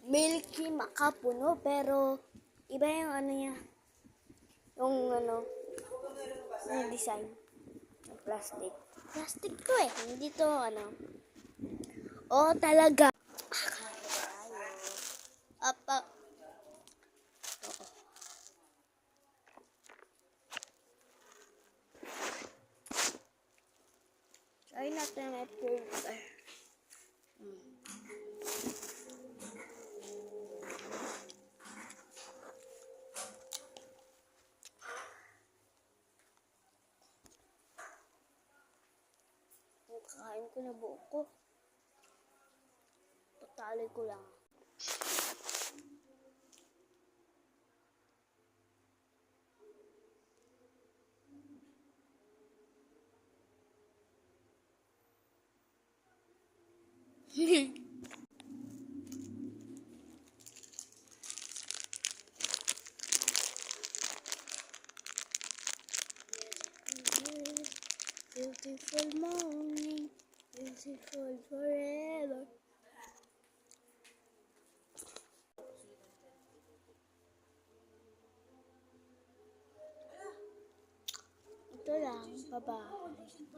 Milky makapuno, pero iba yung ano niya. Yung ano, yung design. Yung plastic. Plastic to eh. Hindi to ano. Oh, talaga. Apa. Try natin may filter. Kain ko na buo ko. Patali ko lang. Beautiful morning, beautiful forever. Ito lang, bye-bye.